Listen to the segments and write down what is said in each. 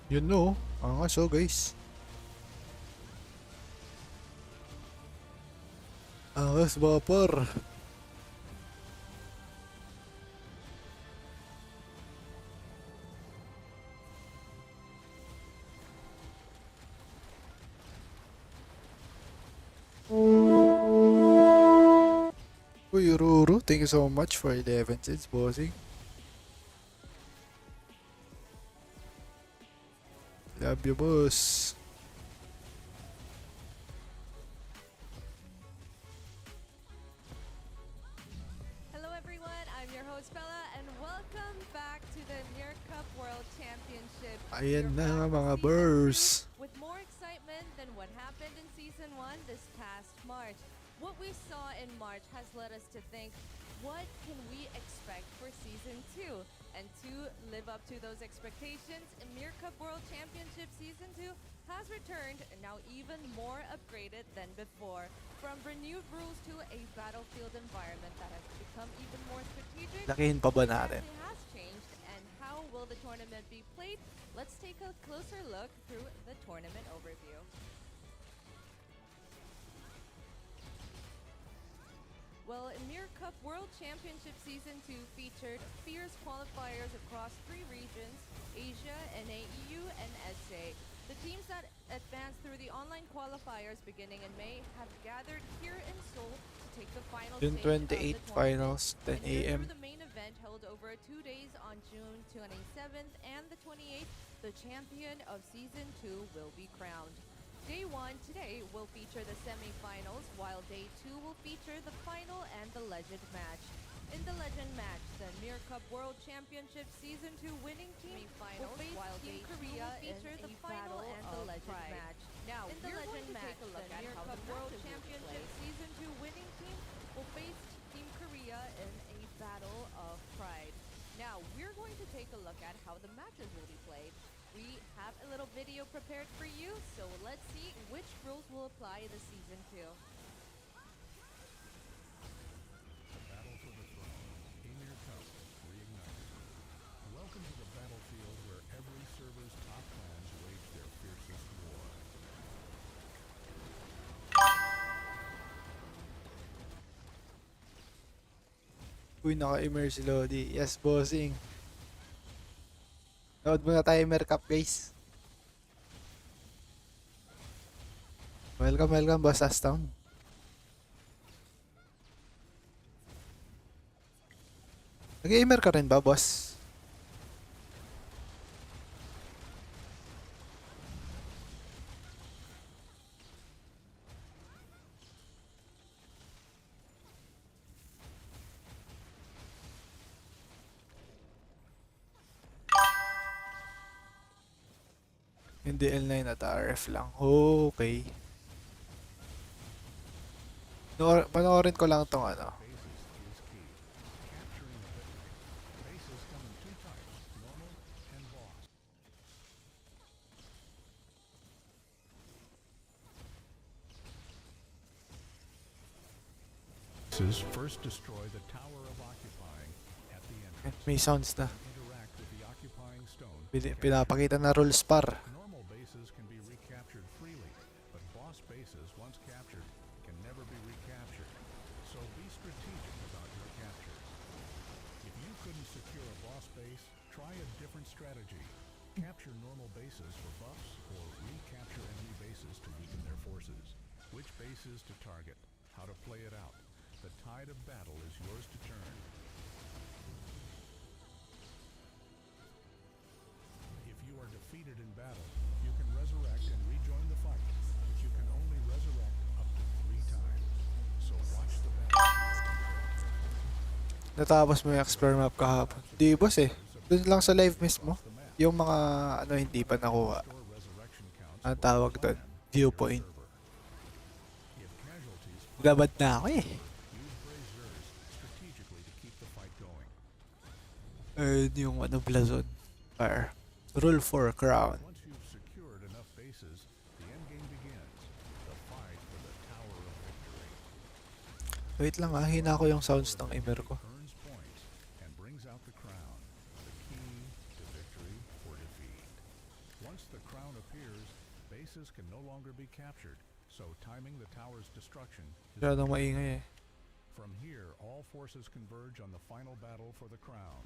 Yun no. So guys. Angas vapor. Uy, Ruru, thank you so much for 11 cents, bossing. Love you, boss. Hello everyone, I'm your host Bella and welcome back to the Ymir Cup World Championship. Ayan We're na back mga with burrs. Season 2 with more excitement than what happened in Season 1 this past March. What we saw in March has led us to think, what can we expect for Season 2? And to live up to those expectations, Ymir Cup World Championship Season 2 has returned and now even more upgraded than before. From renewed rules to a battlefield environment that has become even more strategic, Lakihin pa ba what natin? exactly has changed and how will the tournament be played? Let's take a closer look through the tournament overview. Well, Ymir Cup World Championship Season 2 featured fierce qualifiers across 3 regions, Asia, NAEU, and SA. The teams that advanced through the online qualifiers beginning in May have gathered here in Seoul to take the final June stage of the 28 tournament. finals, 10 And here a.m. through the main event held over 2 days on June 27th and the 28th, the champion of Season 2 will be crowned. Day 1 today will feature the semi-finals, while Day 2 will feature the final and the legend match. In the legend match, the Ymir Cup World Championship Season 2 winning team will face Team Korea feature the final and the legend match. Now, in the legend match, the Ymir Cup World Championship Season 2 winning team will face Team Korea in a battle of pride. Now, we're going to take a look at how the matches will be played. We have a little video prepared for you, so let's see which rules will apply this Season 2. Battle for the throne. Ymir Cup reignited. Welcome to the battlefield where every server's top clans wage their fiercest war. Uy, naka-Ymir si Lodi. Yes, bossing. Nood muna tayo Ymir Cup, guys. Welcome, boss Aston. Nag-Ymir ka rin ba, boss? Hindi L9 at RF lang. Okay. Panoorin ko lang tong ano. Basis is key. Capturing the victory. Bases come in 2 types, normal and boss. Bases first destroy the Tower of Occupying at the entrance. May sounds na. Interact with the occupying stone. Pinapakita na rules par. Normal bases can be recaptured freely, but boss bases, once captured, can never be recaptured. So be strategic about your captures. If you couldn't secure a boss base, try a different strategy. Capture normal bases for buffs, or recapture enemy bases to weaken their forces. Which bases to target, how to play it out. The tide of battle is yours to turn. If you are defeated in battle, you can resurrect and rejoin the fight, but you can only resurrect up to 3 times. So watch the battle. Natapos mo yung explore map kahapon. Di, boss eh. Doon lang sa live mismo. Yung mga ano hindi pa nakuha. Restore resurrection counts Ang for tawag all doon. clan Viewpoint. server. If casualties fall, Gabad na ako eh. use braziers strategically to keep the fight going. Ayun yung ano blazon. Fire. Rule 4 crown. Once you've secured enough bases, the endgame begins. The fight for the Tower of Victory. Wait lang ah. Hina ko yung sounds ng Ymir ko. Earns points and brings out the crown, the key to victory or defeat. Once captured, so timing the tower's destruction is Masyadong maingay eh. From here, all forces converge on the final battle for the crown.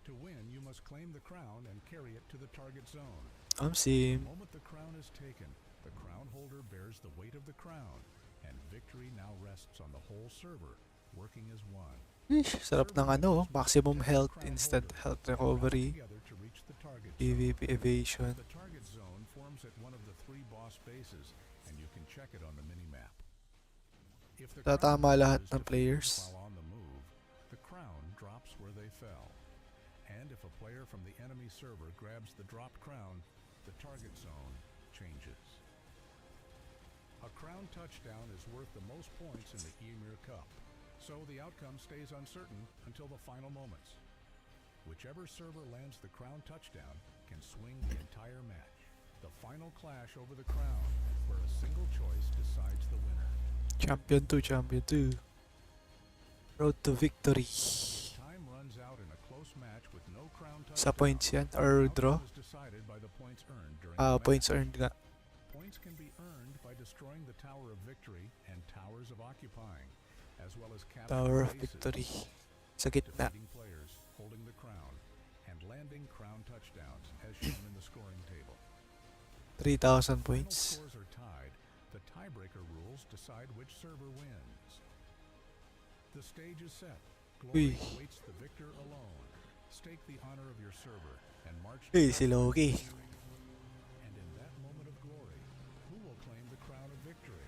To win, you must claim the crown and carry it to the target zone. The Sim. moment the crown is taken, the crown holder bears the weight of the crown, and victory now rests on the whole server, working as one. Ish, sarap ng ano, maximum health, instant health recovery, Together to reach the target zone. PvP evasion. The target zone forms at one of the 3 boss bases, and you can check it on the minimap. If the Tatama crown lahat is ng defeated players. while on the move, the crown drops where they fell. And if a player from the enemy server grabs the dropped crown, the target zone changes. A crown touchdown is worth the most points in the Ymir Cup, so the outcome stays uncertain until the final moments. Whichever server lands the crown touchdown can swing the entire match. The final clash over the crown, where a single choice decides the winner. Champion 2, Champion 2. Road to victory. Time runs out in a close match with no crown Sa touchdown. points yan, The or outcome draw. is decided by the points earned during Ah, the match. points earned nga. Points can be earned by destroying the Tower of Victory and Towers of Occupying, as well as capturing Tower of bases, Victory. Sa gitna. defeating players, holding the crown, and landing crown touchdowns, as shown in the scoring table. 3,000 Final points. scores are tied. The tiebreaker rules decide which server wins. The stage is set. Glory Uy. awaits the victor alone. Stake the honor of your server and march to Hey, si Loki. And in that moment of glory, who will claim the crown of victory?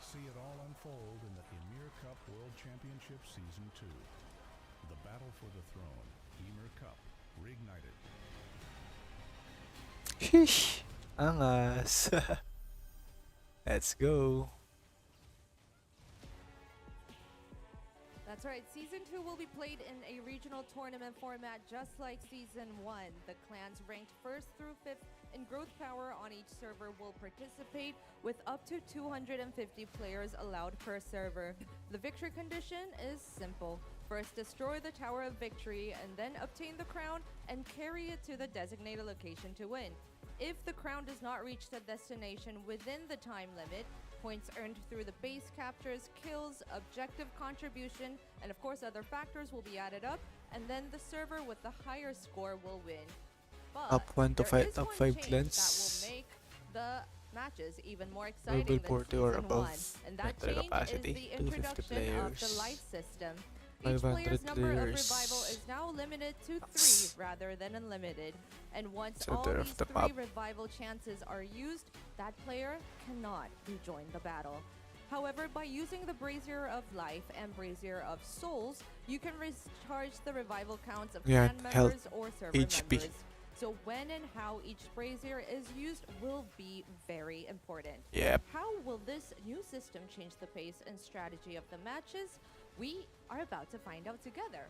See it all unfold in the Ymir Cup World Championship Season 2. The battle for the throne, Ymir Cup, reignited. Sheesh. Angas. Let's go. That's right, Season 2 will be played in a regional tournament format just like Season 1. The clans ranked 1st through 5th in growth power on each server will participate with up to 250 players allowed per server. The victory condition is simple. First, destroy the Tower of Victory and then obtain the crown and carry it to the designated location to win. If the crown does not reach the destination within the time limit, points earned through the base captures, kills, objective contribution, and of course other factors will be added up, and then the server with the higher score will win. But Up 1 to there 5, is top one 5 change clans. that will make the matches even more exciting Level than 40 or Season above 1. And that mental change capacity, is the 250 introduction of the players. life system. Each 500 player's number of players. revival is now limited to 3 rather than unlimited. And once all Center of these the 3 map. revival chances are used, that player cannot rejoin the battle. However, by using the Brazier of Life and Brazier of Souls, you can recharge the revival counts of Yeah, clan health, members or server HP. members. So when and how each Brazier is used will be very important. Yep. How will this new system change the pace and strategy of the matches? We are about to find out together.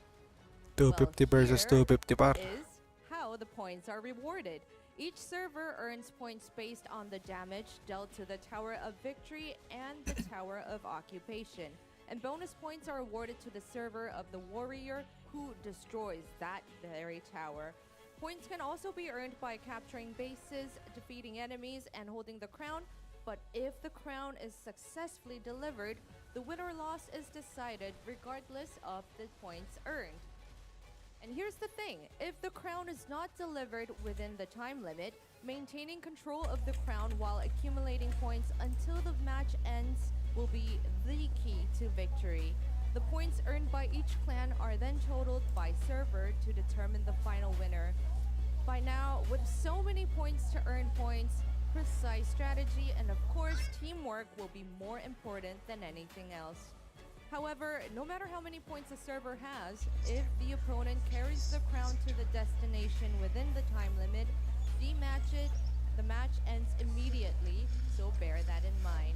250 versus here 250 par. Is how the points are rewarded. Each server earns points based on the damage dealt to the Tower of Victory and the Tower of Occupation. And bonus points are awarded to the server of the warrior who destroys that very tower. Points can also be earned by capturing bases, defeating enemies, and holding the crown. But if the crown is successfully delivered, the win or loss is decided regardless of the points earned. And here's the thing, if the crown is not delivered within the time limit, maintaining control of the crown while accumulating points until the match ends will be the key to victory. The points earned by each clan are then totaled by server to determine the final winner. By now, with so many points to earn points, precise strategy, and of course teamwork will be more important than anything else. However, no matter how many points a server has, if the opponent carries the crown to the destination within the time limit, the match ends immediately, so bear that in mind.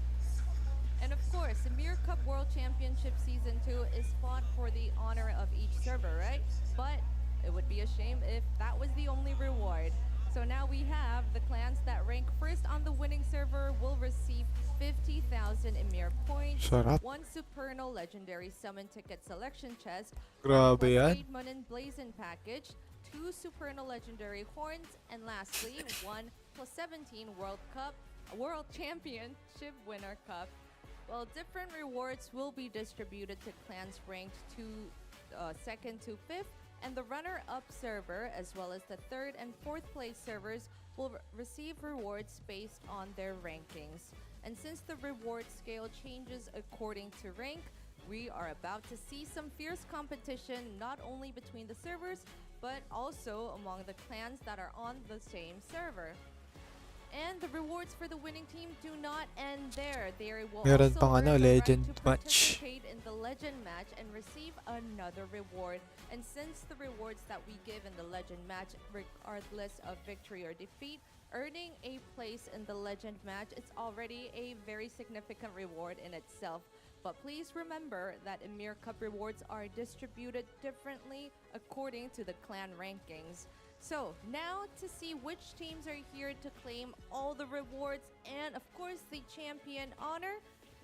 And of course, the Ymir Cup World Championship Season 2 is fought for the honor of each server, right? But it would be a shame if that was the only reward. So now we have the clans that rank first on the winning server will receive 50,000 Ymir points, Sarap. 1 Supernal Legendary Summon Ticket Selection Chest, Grabe plus yan. 8 Munin Blazon Package, 2 Supernal Legendary Horns, and lastly, 1 plus 17 World Cup World Championship Winner Cup. Well, different rewards will be distributed to clans ranked second to fifth, and the runner-up server, as well as the third and fourth place servers, will receive rewards based on their rankings. And since the reward scale changes according to rank, we are about to see some fierce competition not only between the servers, but also among the clans that are on the same server. And the rewards for the winning team do not end there. They will Meron also pang earn ano, the right legend to match. participate in the legend match and receive another reward. And since the rewards that we give in the legend match, regardless of victory or defeat, earning a place in the legend match, it's already a very significant reward in itself. But please remember that Ymir Cup rewards are distributed differently according to the clan rankings. So now to see which teams are here to claim all the rewards and of course the champion honor,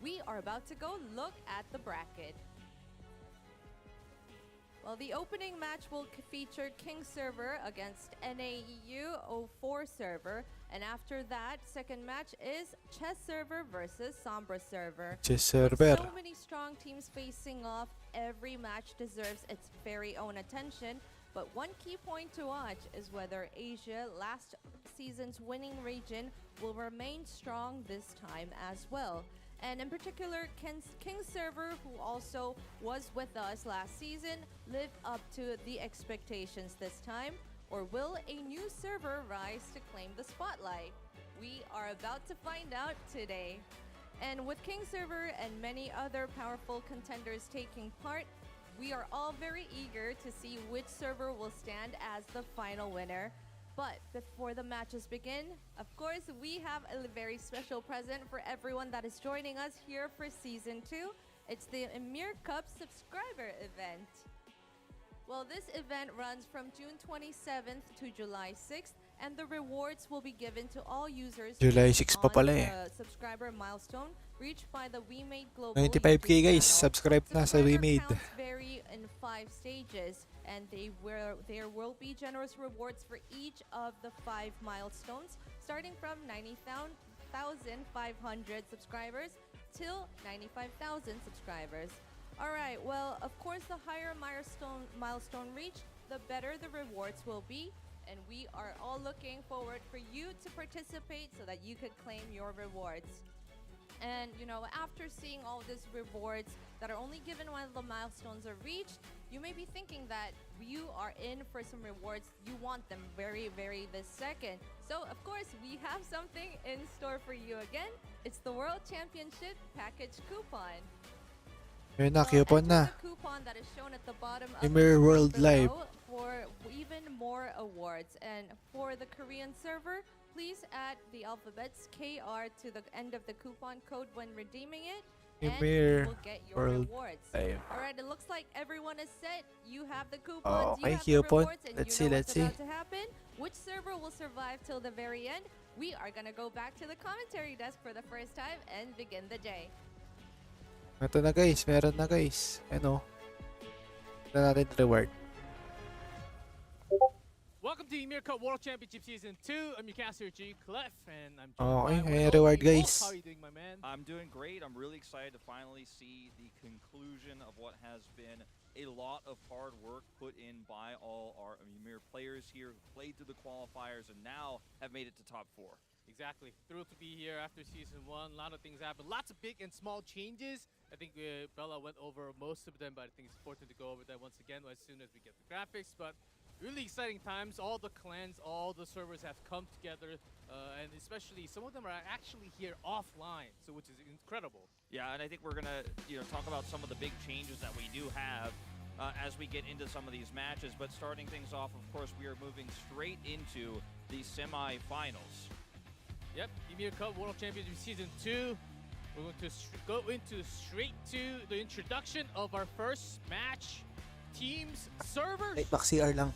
we are about to go look at the bracket. Well, the opening match will feature King server against NAEU 04 server, and after that, second match is Chess server versus Sombra server. Chess With server. so many strong teams facing off, every match deserves its very own attention. But one key point to watch is whether Asia, last season's winning region, will remain strong this time as well. And in particular, King's server, who also was with us last season, lived up to the expectations this time? Or will a new server rise to claim the spotlight? We are about to find out today. And with King server and many other powerful contenders taking part, we are all very eager to see which server will stand as the final winner. But before the matches begin, of course, we have a very special present for everyone that is joining us here for Season 2. It's the Ymir Cup subscriber event. Well, this event runs from June 27th to July 6th, and the rewards will be given to all users July based 6 pa on pala eh. the subscriber milestone reached by the WEMADE Global 95k YouTube guys, channel. subscribe na sa Subscriber WeMade. counts vary in 5 stages, and there will be generous rewards for each of the 5 milestones, starting from 90,500 subscribers till 95,000 subscribers. Alright, well, of course, the higher milestone reached, the better the rewards will be, and we are all looking forward for you to participate so that you could claim your rewards. And, you know, after seeing all these rewards that are only given when the milestones are reached, you may be thinking that you are in for some rewards. You want them very, very this second. So, of course, we have something in store for you again. It's the World Championship Package Coupon. Ayun na, Well, coupon enter na. the coupon that is shown at the bottom of Ymir the World screen Live. below for even more awards. And for the Korean server, please add the alphabets KR to the end of the coupon code when redeeming it, and Ymir you will get your World rewards. Live. Alright, it looks like everyone is set. You have the Oh, coupons, okay, you have the coupon. rewards, and Let's you know see, what's let's see. about to happen. Which server will survive till the very end? We are gonna go back to the commentary desk for the first time and begin the day. Ito na guys, meron na guys. Ano? Na natin reward. Welcome to Ymir Cup World Championship Season 2. I'm your caster G Clef, and I'm Okay, joined by may one reward, and only Wolf. guys. How are you doing, my man? I'm doing great. I'm really excited to finally see the conclusion of what has been a lot of hard work put in by all our Ymir players here who played through the qualifiers and now have made it to top 4. Exactly. Thrilled to be here after Season 1. A lot of things happened. Lots of big and small changes. I think Bella went over most of them, but I think it's important to go over that once again as soon as we get the graphics. But really exciting times. All the clans, all the servers have come together, and especially some of them are actually here offline, so which is incredible. Yeah, and I think we're gonna talk about some of the big changes that we do have as we get into some of these matches. But starting things off, of course, we are moving straight into the semi-finals. Yep, Ymir Cup World Championship Season 2. We're going to go into straight to the introduction of our first match. Teams, servers. Wait, back CR lang.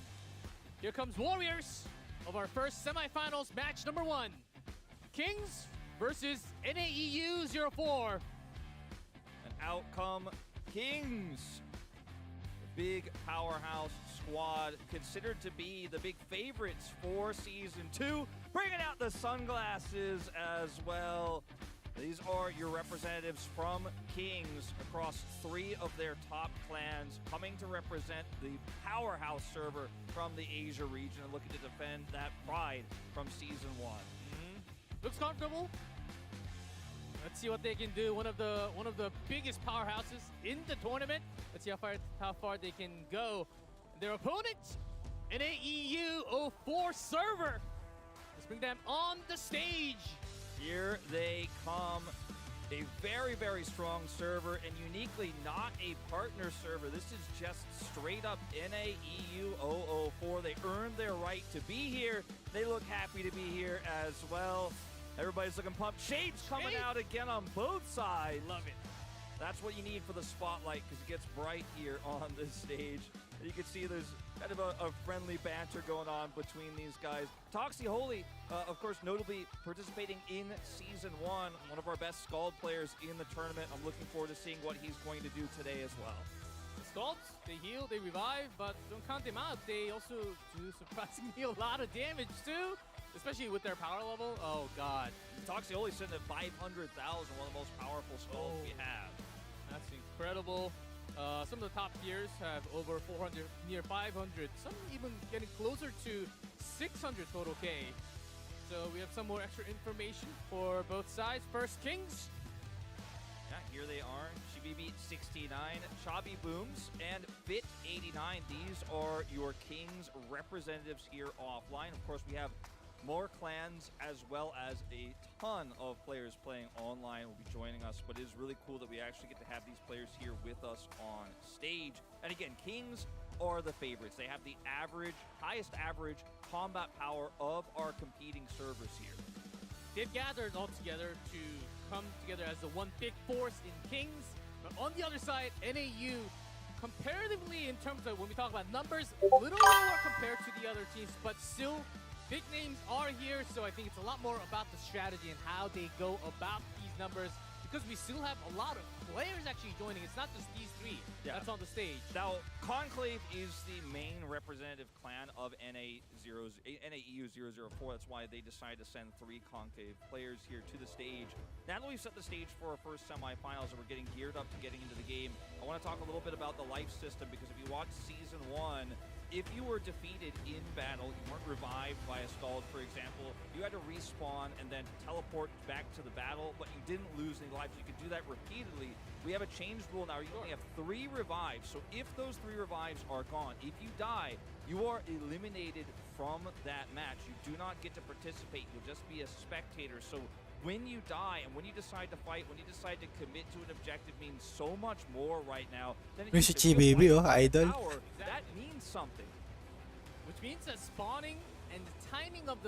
Here comes Warriors of our first semifinals match number 1. Kings versus NAEU 04. And out come Kings. The big powerhouse squad considered to be the big favorites for Season 2. Bringing out the sunglasses as well. These are your representatives from Kings across 3 of their top clans, coming to represent the powerhouse server from the Asia region and looking to defend that pride from Season 1. Looks comfortable. Let's see what they can do. One of the biggest powerhouses in the tournament. Let's see how far they can go. Their opponent, an AEU04 server. Let's bring them on the stage. Here they come. A very, very strong server, and uniquely not a partner server. This is just straight up NAEU004. They earned their right to be here. They look happy to be here as well. Everybody's looking pumped. Shades coming out again on both sides. Love it. That's what you need for the spotlight, because it gets bright here on this stage. You can see there's kind of a friendly banter going on between these guys. TalkSickk Holy, of course, notably participating in Season 1, one of our best Scald players in the tournament. I'm looking forward to seeing what he's going to do today as well. The Scalds, they heal, they revive, but don't count them out. They also do surprisingly a lot of damage too, especially with their power level. Oh god. TalkSickk Holy sitting at 500,000, one of the most powerful Scalds we have. That's incredible. Some of the top tiers have over 400, near 500. Some even getting closer to 600 total K. So we have some more extra information for both sides. First Kings. Yeah, here they are. Shibibi 69, Chabi Booms, and Fit 89. These are your Kings representatives here offline. Of course, we have more clans as well as a ton of players playing online will be joining us, but it is really cool that we actually get to have these players here with us on stage. And again, Kings are the favorites. They have the highest average combat power of our competing servers here. They've gathered all together to come together as the one big force in Kings. But on the other side, NAU, comparatively in terms of when we talk about numbers, a little lower compared to the other teams, but still big names are here, so I think it's a lot more about the strategy and how they go about these numbers, because we still have a lot of players actually joining. It's not just these 3 that's on the stage. Now, Conclave is the main representative clan of NAEU004. That's why they decided to send 3 Conclave players here to the stage. Now that we've set the stage for our first semifinals and we're getting geared up to getting into the game, I want to talk a little bit about the life system, because if you watch Season 1, if you were defeated in battle, you weren't revived by a Scald, for example, you had to respawn and then teleport back to the battle, but you didn't lose any lives. You could do that repeatedly. We have a changed rule now. You only have 3 revives. So if those 3 revives are gone, if you die, you are eliminated from that match. You do not get to participate. You'll just be a spectator. So when you die and when you decide to fight, when you decide to commit to an objective, means so much more right now than it Yung used si to be. Chibibi, oh, idol. Power, that means something. Which means that spawning and the timing of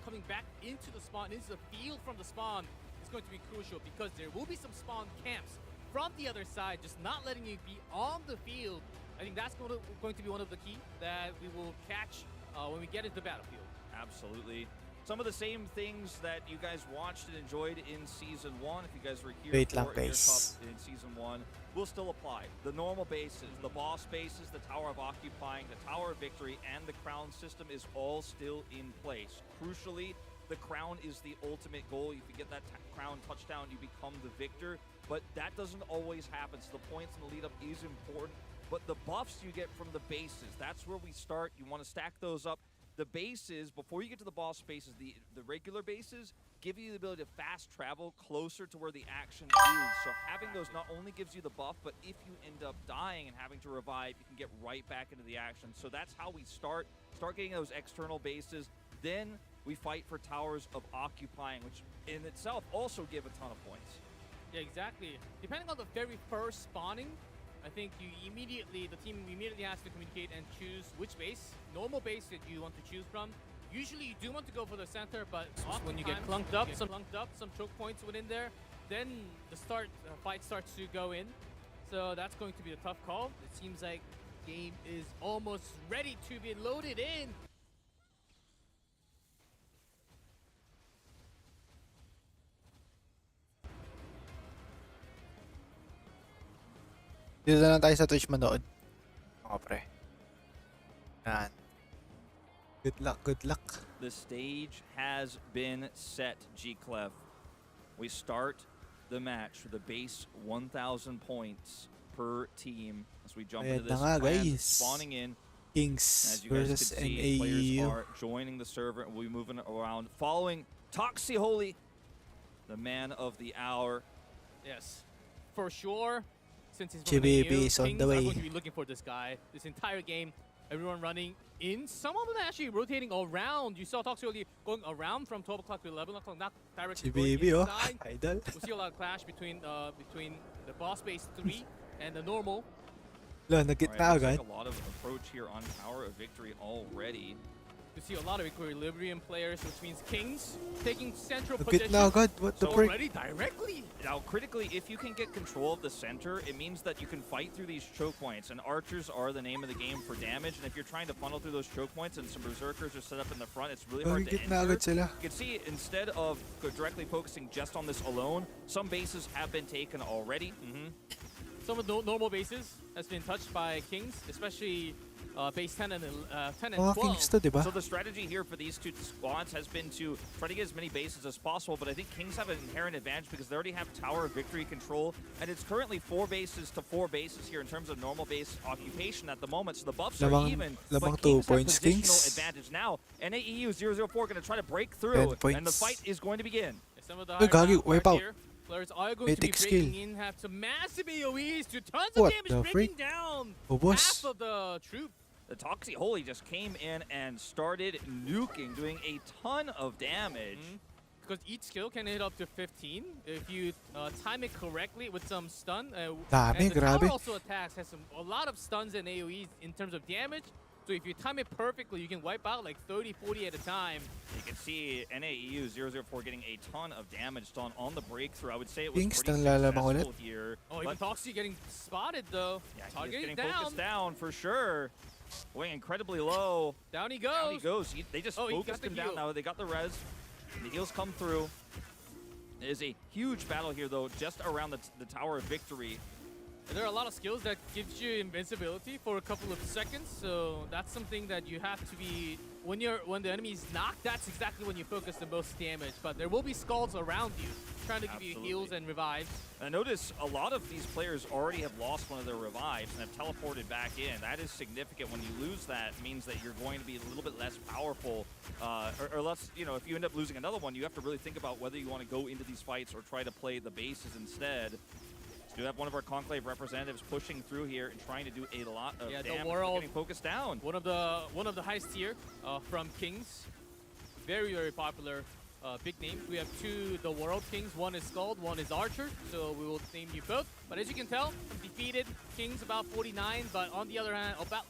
coming back into the spawn, into the field from the spawn, is going to be crucial, because there will be some spawn camps from the other side, just not letting you be on the field. I think that's going to be one of the key that we will catch when we get into the battlefield. Absolutely. Some of the same things that you guys watched and enjoyed in Season 1, if you guys were here Wait lang, for Ymir guys. Cup in Season 1, will still apply. The normal bases, the boss bases, the Tower of Occupying, the Tower of Victory, and the Crown system is all still in place. Crucially, the Crown is the ultimate goal. If you get that Crown touchdown, you become the victor. But that doesn't always happen, so the points in the lead-up is important. But the buffs you get from the bases, that's where we start. You want to stack those up. The bases, before you get to the boss bases, the regular bases give you the ability to fast travel closer to where the action is. So having those not only gives you the buff, but if you end up dying and having to revive, you can get right back into the action. So that's how we start getting those external bases. Then we fight for Towers of Occupying, which in itself also give a ton of points. Yeah, exactly. Depending on the very first spawning, I think the team immediately has to communicate and choose which base, normal base that you want to choose from. Usually you do want to go for the center, but when you get clunked up, some choke points within there, then the fight starts to go in. So that's going to be a tough call. It seems like game is almost ready to be loaded in. Dito na lang tayo sa Twitch manood. Mga pre. Yan. Good luck, good luck. The stage has been set, G-Clef. We start the match with a base 1,000 points per team as we jump Ayan into na this nga, clan guys. spawning in. Kings As you guys versus can see, players NAEU. are joining the server and we'll be moving around. Following TalkSickk, the man of the hour. Yes, for sure. Since he's Chibibi from the EU, is on Kings the are way. going to be looking for this guy this entire game. Everyone running in. Some of them actually rotating around. You saw TalkSickk going around from 12 o'clock to 11 o'clock, not directly going Chibibi, oh. inside. Idol. We see a lot of clash between the boss base 3 and the normal. Wala, nag-git na Looks agad. like a lot of approach here on Tower of Victory already. We see a lot of equilibrium players, which means Kings taking central Nag-git position. na agad. What the So frick? already directly. Now, critically, if you can get control of the center, it means that you can fight through these choke points. And archers are the name of the game for damage. And if you're trying to funnel through those choke points and some berserkers are set up in the front, it's really hard to Nag-git na enter. agad sila. You can see, instead of directly focusing just on this alone, some bases have been taken already. Some of the normal bases has been touched by Kings, especially base 10 and 10 and Mga 12. Kings to, diba? So the strategy here for these two squads has been to try to get as many bases as possible, but I think Kings have an inherent advantage because they already have Tower of Victory control, and it's currently 4 bases to 4 bases here in terms of normal base occupation at the moment, so the buffs are even, lamang but 2 Kings have points, positional Kings. advantage now. NAEU 004 going to try to break 10 through, and the points. fight is going to begin. Some of the Uy, higher gagi, round wipe cards out. here, players are going to be Mythic breaking skill. in, have some massive AoEs to tons What of damage, the breaking freak? down Oh, boss. half of the troop. The TalkSickk just came in and started nuking, doing a ton of damage. Because each skill can hit up to 15 if you time it correctly with some stun. Dami, And the tower grabe. also attacks, has a lot of stuns and AoEs in terms of damage. So if you time it perfectly, you can wipe out like 30, 40 at a time. You can see NAEU 004 getting a ton of damage done on the breakthrough. I would say it was Kings pretty nang lalamang successful ulit. here. Oh, even but TalkSickk getting spotted though. yeah, he's Target getting down. focused down for sure. Going incredibly low. Down he goes. Down he goes. They just Oh, he got focused the him down heal. now. They got the res. The heals come through. It is a huge battle here, though, just around the Tower of Victory. There are a lot of skills that gives you invincibility for a couple of seconds, so that's something that you have to be when the enemy is knocked. That's exactly when you focus the most damage. But there will be skulls around you, trying to give you heals and revives. And I notice a lot of these players already have lost one of their revives and have teleported back in. That is significant. When you lose that, it means that you're going to be a little bit less powerful, or less. You know, if you end up losing another one, you have to really think about whether you want to go into these fights or try to play the bases instead. We do have one of our Conclave representatives pushing through here and trying to do a lot of damage. the world Getting focused down. One of the highest tier from Kings, very popular big names. We have two the World Kings. One is Scald, one is Archer. So we will name you both. But as you can tell, defeated Kings about 49, but on the other hand, about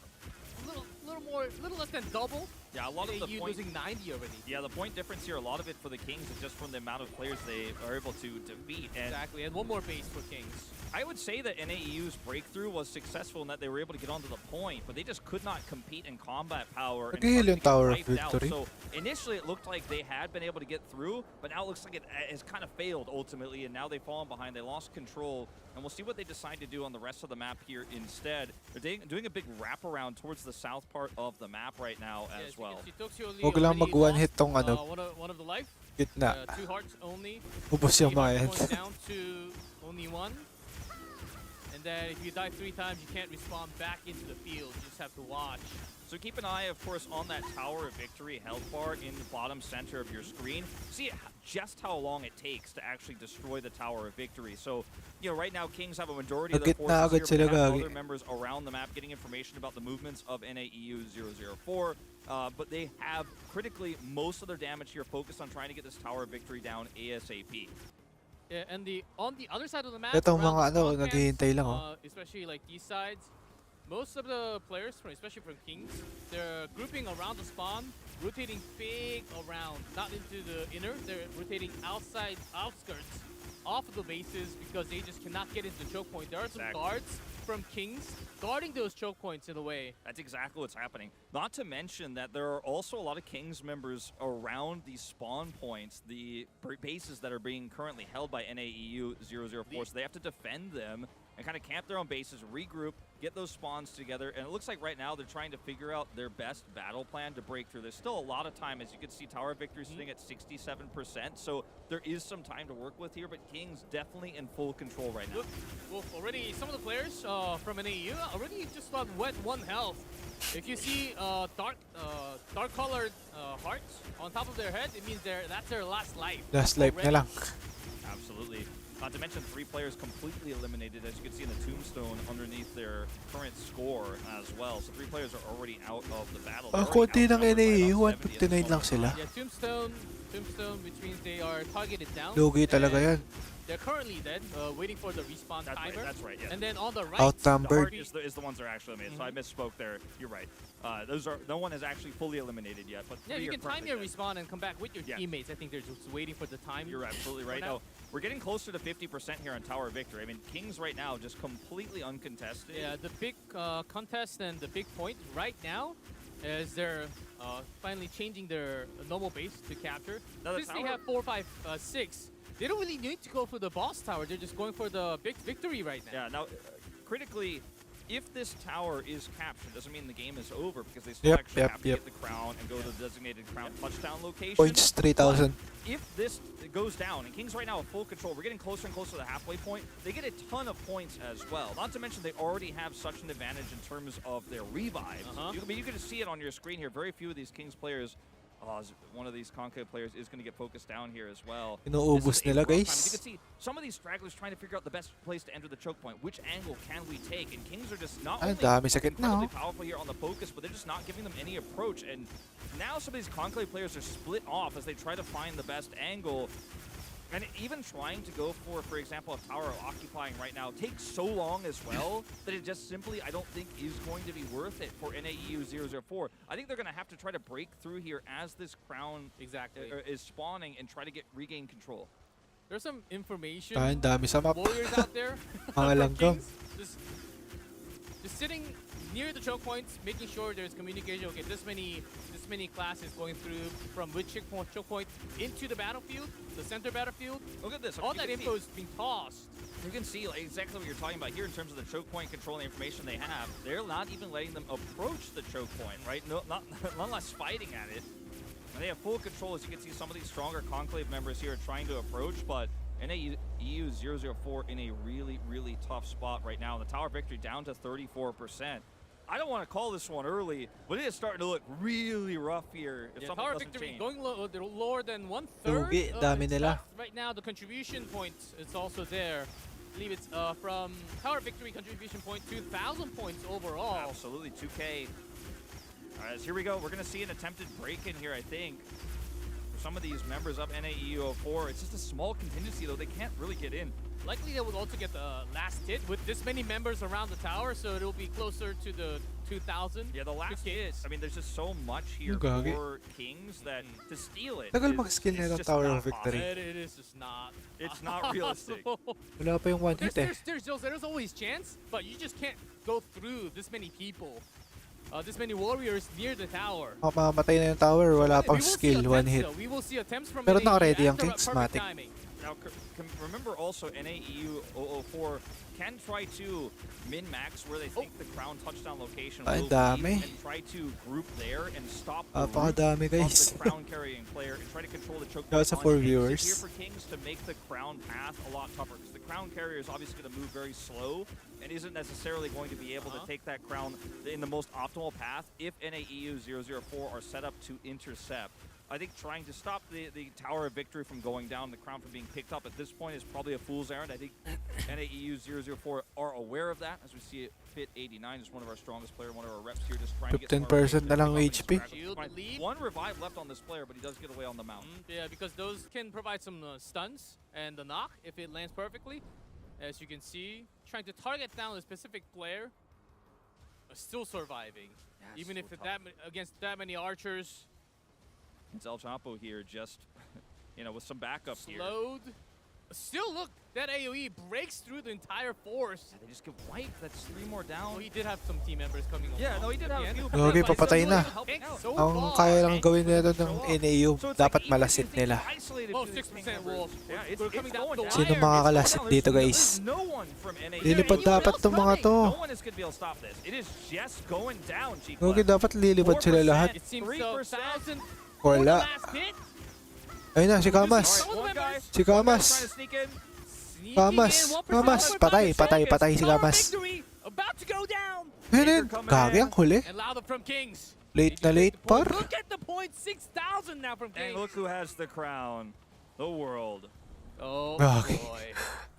a little less than double. Yeah, a lot of the you point, losing 90 already. yeah, the point difference here, a lot of it for the Kings is just from the amount of players they are able to defeat. And Exactly, and one more base for Kings. I would say that NAEU's breakthrough was successful in that they were able to get onto the point, but they just could not compete in combat power. And Nag-heal yung started to get Tower of wiped out. Victory. So initially it looked like they had been able to get through, but now it looks like it has kind of failed ultimately, and now they've fallen behind. They lost control, and we'll see what they decide to do on the rest of the map here instead. They're doing a big wraparound towards the south part of the map right now as well. Huwag lang mag-one hit tong ano, One of the life. gitna. 2 hearts only. Ubos yung mga yan. Going down to only 1. And then if you die 3 times, you can't respawn back into the field. You just have to watch. So keep an eye, of course, on that Tower of Victory health bar in the bottom center of your screen. See just how long it takes to actually destroy the Tower of Victory. So, you know, right now, Kings have a majority of their Nag-git na forces agad here, sila, but have gagi. other members around the map getting information about the movements of NAEU 004. But they have, critically, most of their damage here focused on trying to get this Tower of Victory down ASAP. Yeah, and on the other side of the map, Itong around mga the ano, spawn camps, naghihintay lang, oh. especially like these sides, most of the players, especially from Kings, they're grouping around the spawn, rotating big around, not into the inner. They're rotating outside, outskirts, off of the bases because they just cannot get into the choke point. There are some guards from Kings guarding those choke points in a way. That's exactly what's happening. Not to mention that there are also a lot of Kings members around the spawn points, the bases that are being currently held by NAEU 004, so they have to defend them and kind of camp their own bases, regroup, get those spawns together, and it looks like right now they're trying to figure out their best battle plan to break through. There's still a lot of time. As you can see, Tower Victory sitting at 67%, so there is some time to work with here, but Kings definitely in full control right now. Look, well, already some of the players from NAU already just got wet 1 health. If you see dark colored hearts on top of their head, it means that's their last life. Last life na lang. Absolutely. Not to mention 3 players completely eliminated, as you can see in the tombstone underneath their current score as well. So 3 players are already out of the battle. Konti ng NAU, 159 lang sila. Yeah, tombstone, which means they are targeted down. Lugi talaga yan. They're currently dead, waiting for the respawn timer. That's right, yeah. And then on the right, Outnumbered. The heart is the ones that are actually eliminated, so I misspoke there. You're right. No one is actually fully eliminated yet, but yeah, you can time your dead. respawn and come back with your teammates. I think they're just waiting for the time. You're absolutely right. No, we're getting closer to 50% here on Tower Victory. I mean, Kings right now just completely uncontested. Yeah, the big contest and the big point right now is they're finally changing their normal base to capture. Now Since they have 4, 5, 6, they don't really need to go for the boss tower. They're just going for the big victory right now. Yeah, now, critically, if this tower is captured, doesn't mean the game is over, because they still actually have to get the crown and go to the designated crown touchdown location. Points 3,000. If this goes down, and Kings right now have full control, we're getting closer and closer to the halfway point, they get a ton of points as well. Not to mention they already have such an advantage in terms of their revives. You can see it on your screen here. Very few of these Kings players, one of these Conclave players is going to get focused down here as well. Inuubos nila, guys. You can see some of these stragglers trying to figure out the best place to enter the choke point. Which angle can we take? And Kings are just not only incredibly powerful here on the focus, but they're just not giving them any approach. And now some of these Conclave players are split off as they try to find the best angle. And even trying to go for example, a tower occupying right now takes so long as well that it just simply, I don't think, is going to be worth it for NAEU 004. I think they're going to have to try to break through here as this crown is spawning and try to regain control. There's some information Dami sa map. warriors out there. Mga langgam. Just sitting near the choke points, making sure there's communication. Okay, this many classes going through from which choke point into the battlefield, the center battlefield. Look at this. All that info is being tossed. You can see exactly what you're talking about here in terms of the choke point controlling information they have. They're not even letting them approach the choke point, right? No, not less fighting at it. And they have full control. As you can see, some of these stronger Conclave members here are trying to approach, but NAEU 004 in a really, really tough spot right now. The Tower Victory down to 34%. I don't want to call this one early, but it is starting to look really rough here. If something Tower doesn't Victory change. going lower than 1/3. Lugi, dami nila. Right now, the contribution points is also there. I believe it's from Tower Victory contribution point 2,000 points overall. Absolutely, 2K. All right, so here we go. We're going to see an attempted break-in here, I think. For some of these members of NAEU 04, it's just a small contingency, though. They can't really get in. Likely they will also get the last hit with this many members around the tower, so it'll be closer to the 2,000. Yeah, the last hit. I mean, there's just so much here for Kings that to steal it. Tagal mag-skill na yung Tower of Victory. It is just not. It's not realistic. Wala pa yung one hit eh. There's always chance, but you just can't go through this many people. This many warriors near the tower. Mamamatay na yung tower, wala pang skill, one hit. We will see attempts from Pero NAEU naka-ready at ang the Kings, perfect matic. timing. Now, remember also, NAEU 004 can try to min-max where they think the crown touchdown location will be and try to group there and stop the route of the crown carrying player and try to control the choke point. For viewers. Here for Kings to make the crown path a lot tougher, because the crown carrier is obviously going to move very slow and isn't necessarily going to be able to take that crown in the most optimal path if NAEU 004 are set up to intercept. I think trying to stop the Tower of Victory from going down, the crown from being picked up at this point is probably a fool's errand. I think NAEU 004 are aware of that, as we see it. Fit 89 is one of our strongest players, one of our reps here, just trying to get 15% na lang HP. One revive left on this player, but he does get away on the mount. Yeah, because those can provide some stuns and the knock if it lands perfectly. As you can see, trying to target down a specific player, still surviving, even if against that many archers. It's El Chapo here, just with some backup here. Slowed. Still, look, that AoE breaks through the entire force. They just get wiped. That's 3 more down. Oh, he did have some team members coming Yeah, along. no, he did have a few. Okay, but papatay na. helping out. So Ang far, kaya lang gawin nila ng NAU, So it's dapat like, even malasit if you nila. think isolated Well, to these 6% team members, wolf. yeah, We're coming down going the down. Sino wire. makakalasit dito, guys? There's no one from NAU. Lilipad dapat tong mga to. No one is going to be able to stop this. It is just going down, G-Clef. Okay, dapat lilipad sila lahat. It seems so. 1,000 Wala. last hit. Ayun na, si Kamas. One guy, Si one guy Kamas. trying to sneak in. Sneaking Kamas. in, 1% Kamas. over Patay, 5 patay, seconds. patay si Power Kamas. victory, about to go down. Ayun, gagi ang huli. And louder from Kings. Late They na do late, take the point. par. Look at the point, 6,000 now from And Kings. look who has the crown. The world. Oh Okay. boy.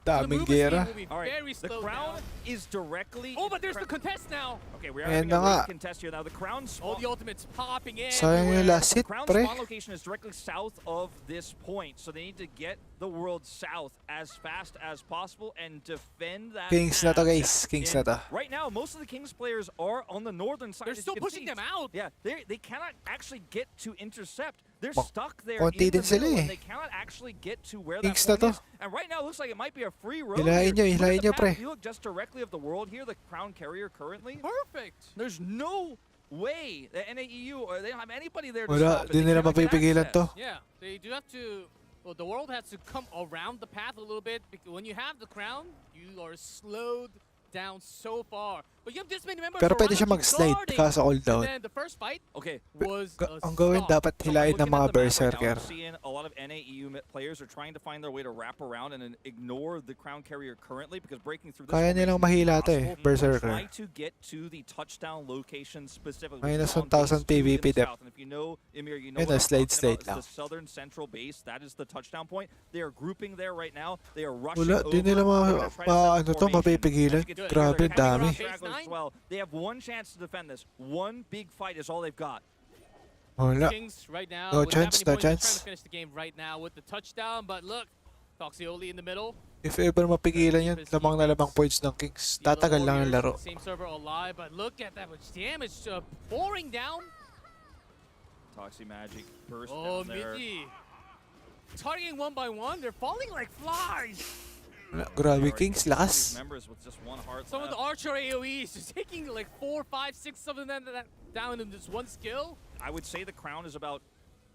Daming The movement gera. speed will be All right, very the slow crown now. is directly... Oh, but there's the contest now. Okay, we are Ayan having na a nga. great contest here now. The crown All the ultimates popping in. Sayang yung last hit, Crown pre. spawn location is directly south of this point, so they need to get the world south as fast as possible and defend that. Kings na to, path. guys. Kings na to. Right now, most of the Kings players are on the northern side. They're as still you can pushing see. them out. Yeah, they cannot actually get to intercept. They're Bak- stuck there konti in the din sila middle, eh. and they cannot actually get to where that Kings na point to. is. And right now, it looks like it might be a free road. Hilahin nyo, here. Look at hilahin the nyo, path. pre. If you look just directly of the world here, the crown carrier currently. Perfect. There's no way that NAEU or they don't have anybody there to Wala, stop it. di They nila cannot get mapipigilan to. access. Yeah, they do have to. Well, the world has to come around the path a little bit because when you have the crown, you are slowed down so far. But you have this many members Pero pwede around siya you mag-slide guarding. kaso all And down. then the first fight Okay. was a Ang gawin stop. dapat hilahin ng Looking mga at the map right now, berserker. I'm seeing a lot of NAEU players are trying to find their way to wrap around and then ignore the crown carrier currently because breaking through this Kaya nilang formation is mahila to eh, impossible. berserker. Try to get to the touchdown location specifically. Minus which is on 1,000 base 2 in PvP the depth. south. And if you know Ymir, you know Ayun what na, I'm slide, talking slide about. lang. It's the southern central base. That is the touchdown point. They are grouping there right now. They are rushing Wala, over. di nila They're gonna try to set up ano to, formation. mapipigilan. As you can see, Grabe, they're coming dami. around stragglers as well. They have one chance to defend this. One big fight is all they've got. Wala. Kings right now. No with that chance, many no points, they're chance. Trying to finish the game right now with the touchdown. But look, TalkSickk in the middle. If ever mapigilan yun, lamang na lamang points ng Kings. Tatagal lang ang laro. Same server alive, but look at that much damage pouring down. Toxic Magic burst Oh, down there. Midi. Targeting one by one, they're falling like flies. Wala, grabe Kings, These lakas. members with just one heart Some of the left. Archer AoEs just taking like 4, 5, 6, something like that down in this one skill. I would say the crown is about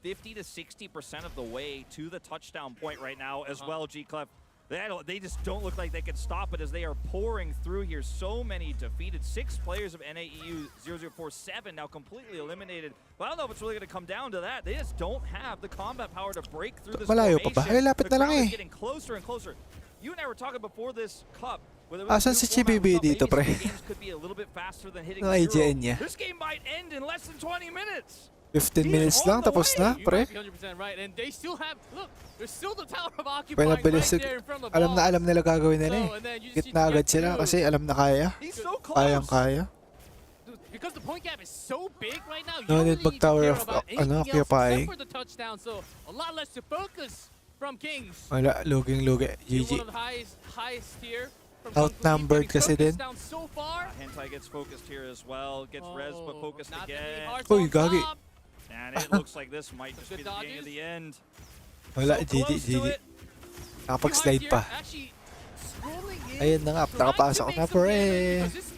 50 to 60% of the way to the touchdown point right now as well, G-Clef. They just don't look like they can stop it as they are pouring through here. So many defeated. 6 players of NAEU 0047 now completely eliminated. But I don't know if it's really going to come down to that. They just don't have the combat power to break through this Malayo pa ba? formation. Ay, lapit The na lang crown is eh. getting closer and closer. You and I were talking before this cup. whether it was Asan new si format Chibibi with dito, some pre? games, games could be a little bit faster than hitting Ang zero. IGN niya. This game might end in less than 20 minutes. 15 minutes lang, tapos na, You pre. might be 100% right, and they still have. Look, there's still the Tower of Kaya Occupying nabilis, right there in front of the alam na boss. alam nila gagawin nila So, eh. and then you just Git need na to agad get sila through. kasi alam na kaya. He's so close. Kayang kaya. Dude, because the point gap is so big right now, you No don't need really need to mag-tower care of, about ano, anything else occupying. except for the touchdown. So a lot less to focus from Kings. Wala, luging-lugi. He's GG. one of the highest tier. From Outnumbered kasi din. Down so far. Hentai gets focused here as well. Gets res but focused not many again. hearts Uy, on gagi. top. And it looks like this might just Good be the beginning of dodges. the end. Wala, So GG, close to GG. it. Nakapag-slide Here, pa. actually scrolling in, Ayun na nga, trying to nakapasok make na, some damage pre. because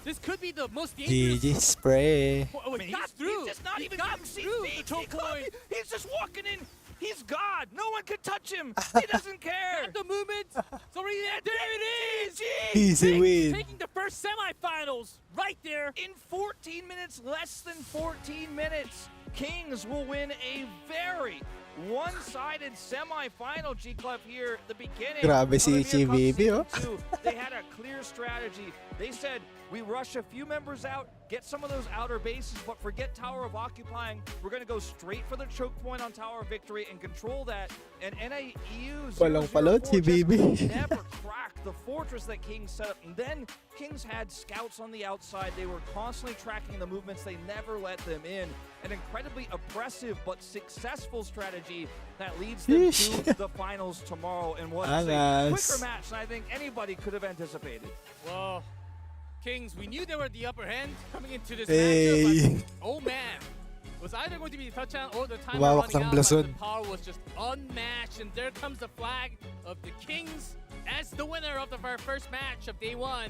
this could be the most dangerous. GG, spray. Oh, I mean, it got through. He's just not He even got getting through the CC. choke point. He's just walking in. He's God. No one can touch him. He doesn't care. At the movement. So there it is. Easy Kings win. taking the first semifinals right there. In 14 minutes, less than 14 minutes, Kings will win a very one-sided semifinal. G-Clef here at the beginning. Grabe si of the Ymir Cup Chibibi, oh. Season 2. They had a clear strategy. They said, we rush a few members out, get some of those outer bases, but forget Tower of Occupying. We're going to go straight for the choke point on Tower of Victory and control that. And NAEU Walang palot si Bibi. never cracked the fortress that Kings set up. And then Kings had scouts on the outside. They were constantly tracking the movements. They never let them in. An incredibly oppressive but successful strategy that leads them Yeesh. to the finals tomorrow in what is a Alas. quicker match than I think anybody could have anticipated. Well, Kings, we knew they were the upper hand coming into this Hey. matchup, but oh man, was either going to be a touchdown or the timer Humawak running ng out, but blason. the power was just unmatched. And there comes the flag of the Kings as the winner of our first match of day 1.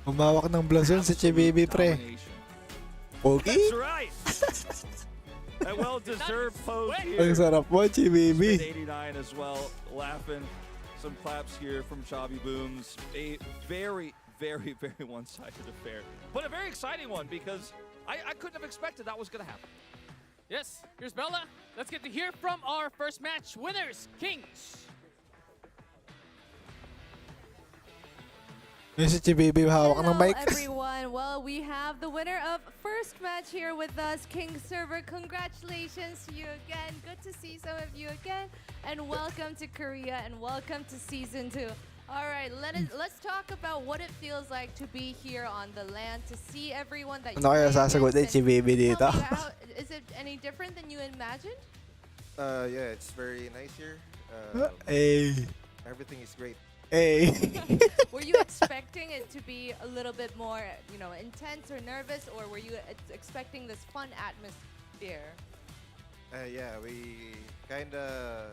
Humawak ng blason si Chibibi, pre. Domination. Pogi? That's right. A well-deserved pose here. Ang sarap mo, Chibibi. 89 as well, laughing. Some claps here from Chobby Booms. A very, very, very one-sided affair. But a very exciting one because I couldn't have expected that was going to happen. Yes, here's Bella. Let's get to hear from our first match winners, Kings. Yung si Chibibi, hawak ng Hello, mic. everyone. Well, we have the winner of first match here with us, King Server. Congratulations to you again. Good to see some of you again. And welcome to Korea and welcome to Season 2. All right, let's talk about what it feels like to be here on the land, to see everyone that you Ano kaya play sasagutin against, si Bibi and dito? tell me is it any different than you imagined? Yeah, it's very nice here. Hey. Everything is great. Hey. Were you expecting it to be a little bit more, intense or nervous, or were you expecting this fun atmosphere? Yeah, we kinda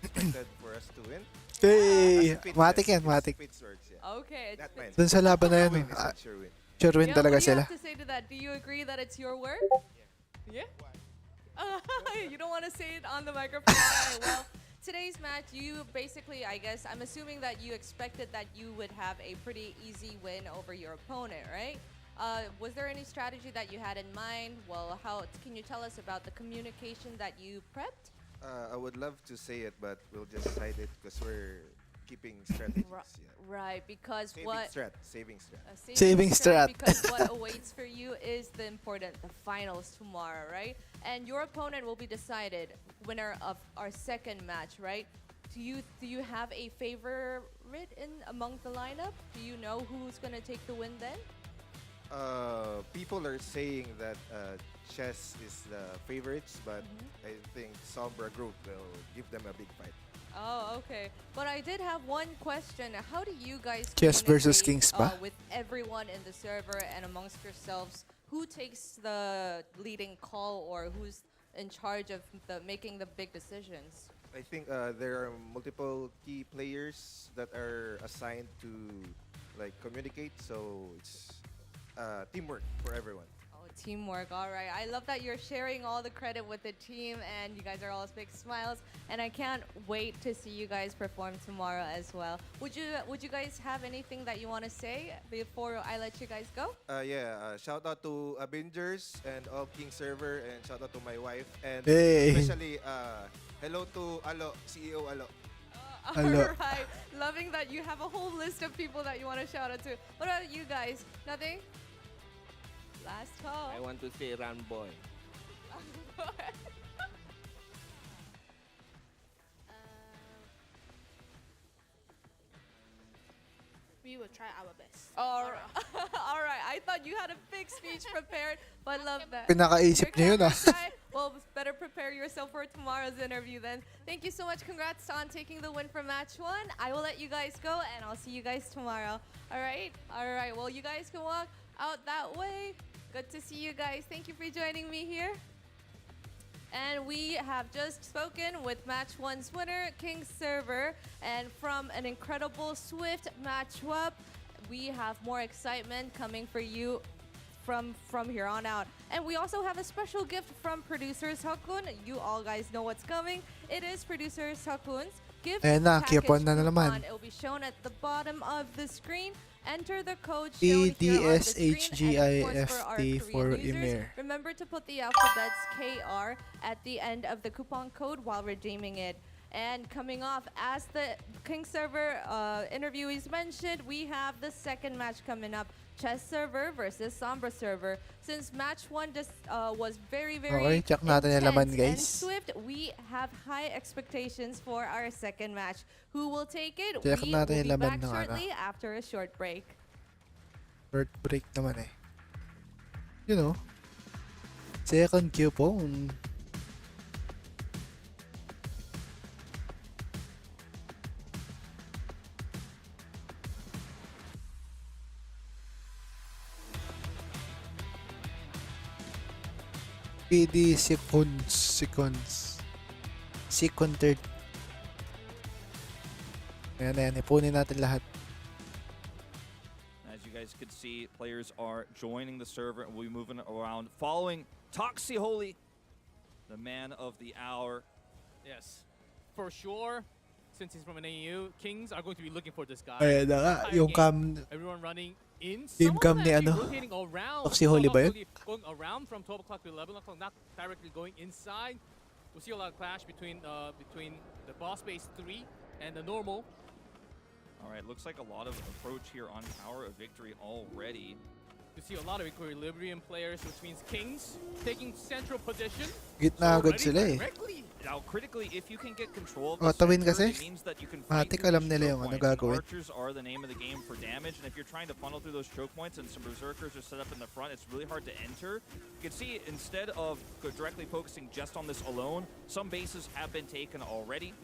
expected for us to win. Hey. As it Matik yan, fits, matik. fits words, yeah. Okay. That fits. meant. Dun sa laban na yun, Win is a sure win. sure win Yeah, talaga what do you sila. have to say to that? Do you agree that it's your word? Yeah? You don't want to say it on the microphone? Alright, well, today's match, you basically, I guess, I'm assuming that you expected that you would have a pretty easy win over your opponent, right? Was there any strategy that you had in mind? Well, can you tell us about the communication that you prepped? I would love to say it, but we'll just hide it because we're keeping strategies. Yeah. Right, because Saving strat. Saving strat. Because what awaits for you is the finals tomorrow, right? And your opponent will be decided winner of our second match, right? Do you have a favorite among the lineup? Do you know who's gonna take the win then? People are saying that Chess is the favorites, but I think Sombra Group will give them a big fight. Oh, okay. But I did have one question. How do you guys Chess versus communicate, Kings ba? with everyone in the server and amongst yourselves? Who takes the leading call or who's in charge of making the big decisions? I think there are multiple key players that are assigned to communicate, so it's teamwork for everyone. Oh, teamwork. All right. I love that you're sharing all the credit with the team and you guys are all big smiles. And I can't wait to see you guys perform tomorrow as well. Would you guys have anything that you want to say before I let you guys go? Shout out to Avengers and all King server, and shout out to my wife, and Hey. especially hello to Alo, CEO Alo. Hello. All right. Loving that you have a whole list of people that you want to shout out to. What about you guys? Nothing? Last call. I want to say run boy. We will try our best. All right. I thought you had a big speech prepared, but love that. Pinakaisip niyo yun, ah. Well, better prepare yourself for tomorrow's interview then. Thank you so much. Congrats on taking the win for match 1. I will let you guys go, and I'll see you guys tomorrow. All right? All right. Well, you guys can walk out that way. Good to see you guys. Thank you for joining me here. And we have just spoken with match 1's winner, King Server. And from an incredible, swift matchup, we have more excitement coming for you from here on out. And we also have a special gift from Producers Hakun. You all guys know what's coming. It is Producers Hakun's gift Ayan na, package Kipon na naman. coupon. It will be shown at the bottom of the screen. Enter the code shown here on the screen. And of course, EDSHGIFT for for our Korean users, Ymir. remember to put the alphabets KR at the end of the coupon code while redeeming it. And coming off, as the King Server interviewees mentioned, we have the second match coming up. Chess Server versus Sombra Server. Since match 1 was very Okay, check natin yung laman, intense and guys. swift, we have high expectations for our second match. Who will take it? Check We natin will yung be laman back ng shortly after a short break. Short break naman eh. You know, second coupon. PD second third. Ayan, ipunin natin lahat. As you guys could see, players are joining the server and we'll be moving around following TalkSickk, the man of the hour. Yes, for sure. Since he's from an AU, Kings are going to be looking for this guy. Ayan na nga, Entire yung game, cam everyone running in. Team Some of cam them ni actually ano, rotating around. TalkSickk ba yun? Going around from 12 o'clock to 11 o'clock, not directly going inside. We'll see a lot of clash between the boss base 3 and the normal. All right, looks like a lot of approach here on Tower of Victory already. You see a lot of equilibrium players, which means Kings taking central position. Gitna agad ready sila eh. directly. Now, critically, if you can get control of Oh, the tawin center, kasi. it means that you can fight Matik through alam those nila choke yung ano points. And gagawin. archers are the name of the game for damage, and if you're trying to funnel through those choke points and some berserkers are set up in the front, it's really hard to enter. You can see, instead of directly focusing just on this alone, some bases have been taken already.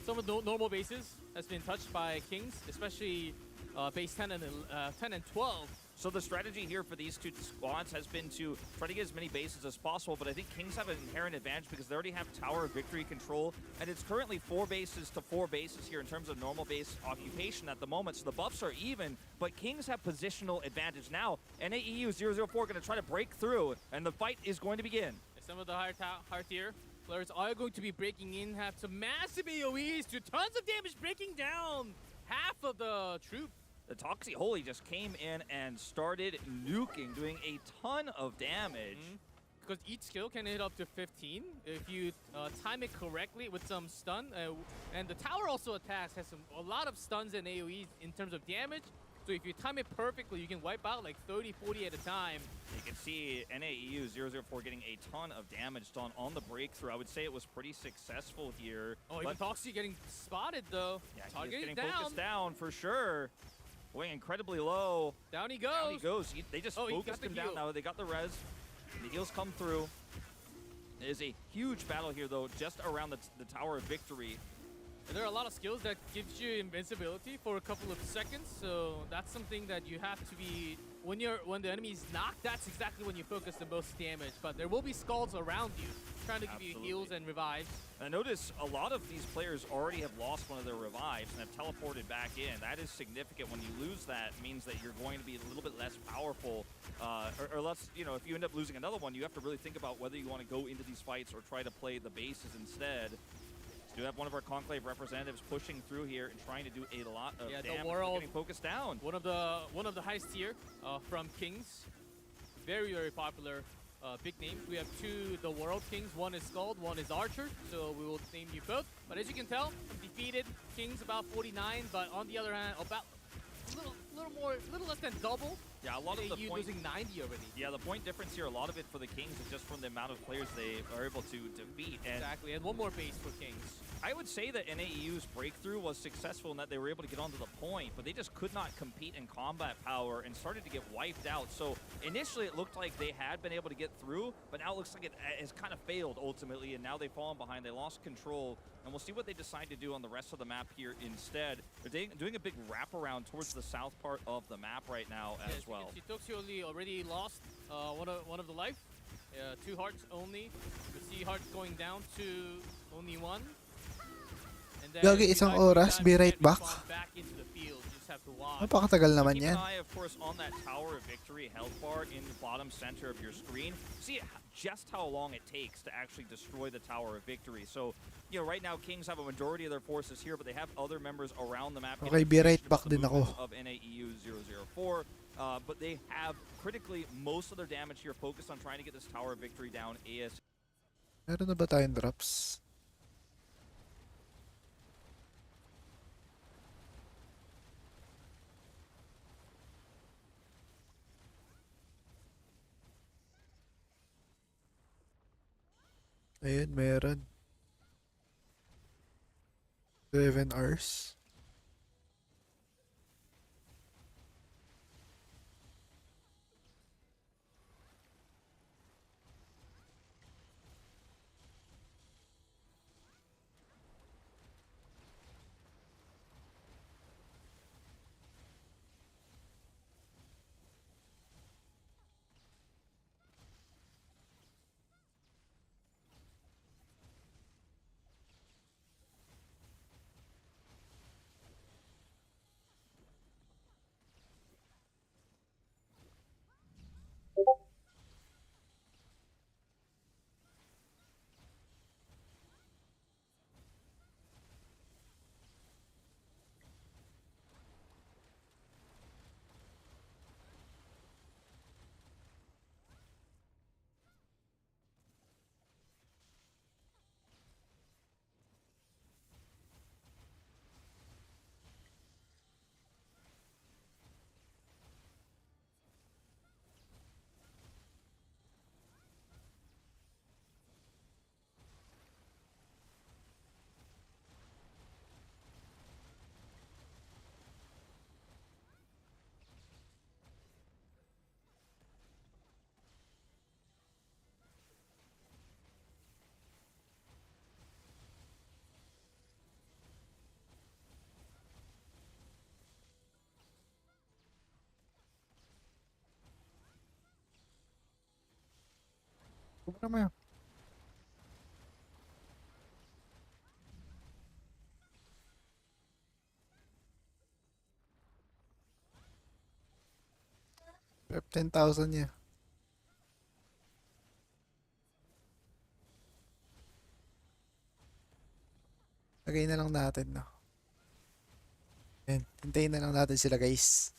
Some of the normal bases has been touched by Kings, especially base 10 and 12. So the strategy here for these two squads has been to try to get as many bases as possible, but I think Kings have an inherent advantage because they already have Tower of Victory control, and it's currently 4 bases to 4 bases here in terms of normal base occupation at the moment, so the buffs are even, but Kings have positional advantage now. NAEU 004 going to try to break through, and the fight is going to begin. Some of the higher tier players are going to be breaking in, have some massive AoEs, do tons of damage, breaking down half of the troop. The TalkSickk just came in and started nuking, doing a ton of damage. Because each skill can hit up to 15 if you time it correctly with some stun. And the tower also attacks, has a lot of stuns and AoEs in terms of damage. So if you time it perfectly, you can wipe out like 30, 40 at a time. You can see NAEU 004 getting a ton of damage done on the breakthrough. I would say it was pretty successful here. Oh, even TalkSickk getting spotted though. Yeah, Target he's getting down. focused down for sure. Way incredibly low. Down he goes. Down he goes. They just he focused got the him down heal. now. They got the res. The heals come through. It is a huge battle here, though, just around the Tower of Victory. And there are a lot of skills that gives you invincibility for a couple of seconds, so that's something that you have to be when the enemy is knocked. That's exactly when you focus the most damage. But there will be skulls around you, trying to give you heals and revives. And I notice a lot of these players already have lost one of their revives and have teleported back in. That is significant. When you lose that, it means that you're going to be a little bit less powerful, or less. You know, if you end up losing another one, you have to really think about whether you want to go into these fights or try to play the bases instead. We do have one of our Conclave representatives pushing through here and trying to do a lot of damage. The world, getting focused down. One of the highest tier from Kings, very popular big names. We have 2 the World Kings. One is Scald, one is Archer. So we will name you both. But as you can tell, defeated Kings about 49, but on the other hand, about a little less than double. Yeah, a lot of the point losing 90 already. Yeah, the point difference here, a lot of it for the Kings is just from the amount of players they are able to defeat. And exactly, and one more base for Kings. I would say that NAEU's breakthrough was successful in that they were able to get onto the point, but they just could not compete in combat power and started to get wiped out. So initially it looked like they had been able to get through, but now it looks like it has kind of failed ultimately, and now they've fallen behind. They lost control, and we'll see what they decide to do on the rest of the map here instead. They're doing a big wraparound towards the south part of the map right now as well. TalkSickk already lost one of the life. 2 hearts only. We see hearts going down to only 1. Gagi, isang oras, be right back. Napakatagal naman Keep yan. an eye, of course, on that Tower of Victory health bar in the bottom center of your screen. See just how long it takes to actually destroy the Tower of Victory. So, you know, right now, Kings have a majority of their forces here, but they have other members around the map. Okay, be right back din ako. Of NAEU 004. But they have critically most of their damage here focused on trying to get this Tower of Victory down ASAP. Meron na ba tayong drops? Ayun, meron. 7 hours. Ano mo yun? Rep 10,000 niya. Lagay na lang natin, no? Yan. Hintayin na lang natin sila, guys.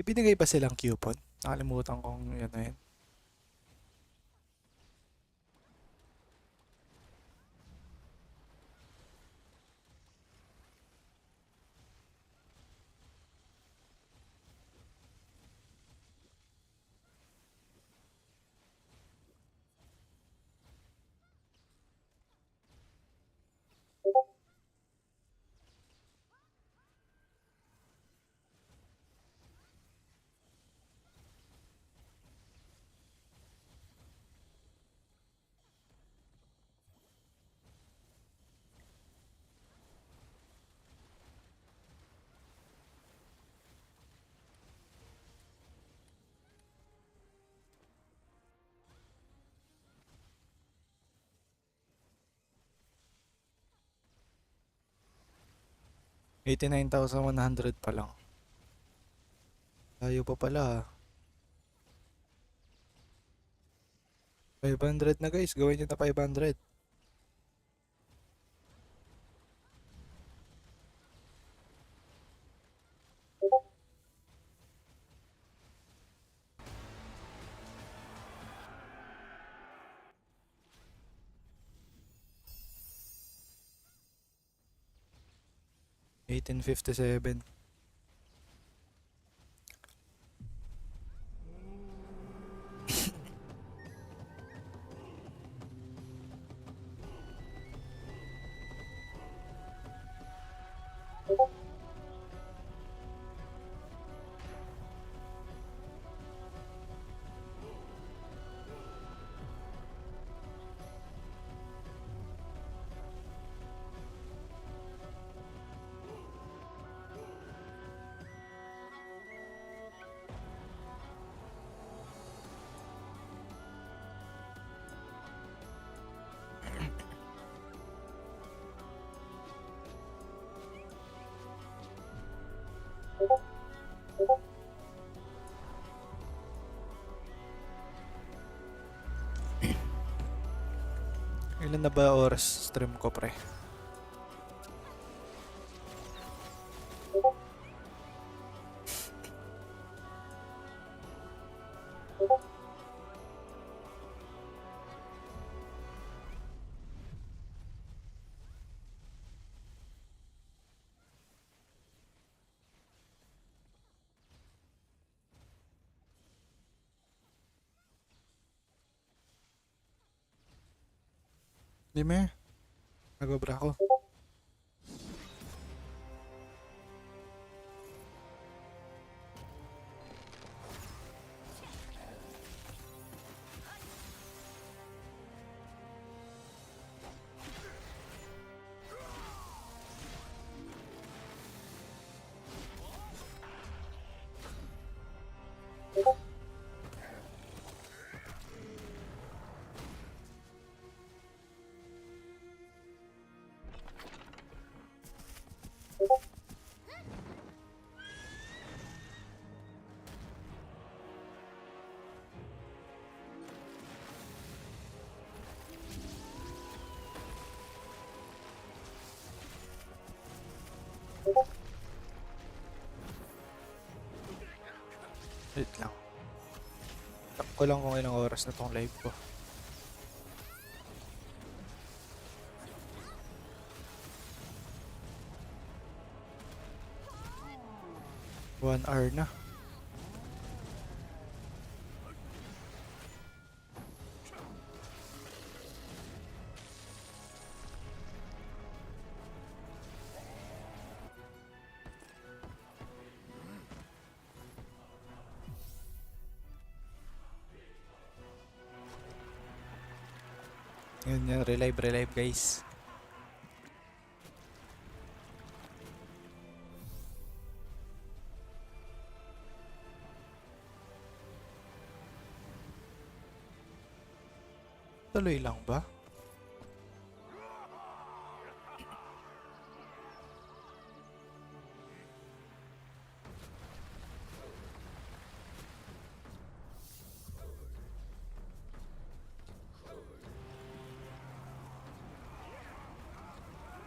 Ibinigay pa silang coupon? Nakalimutan kong yun na yun. $89,100 pa lang. Layo pa pala. 500 na guys, gawin nyo na 500. $1857. Ilan na ba oras stream ko, pre? Ymir, nagobra ako. Wait lang. Tap ko lang kung ilang oras na tong live ko. One hour na. Yun yung relive guys. Tuloy lang ba?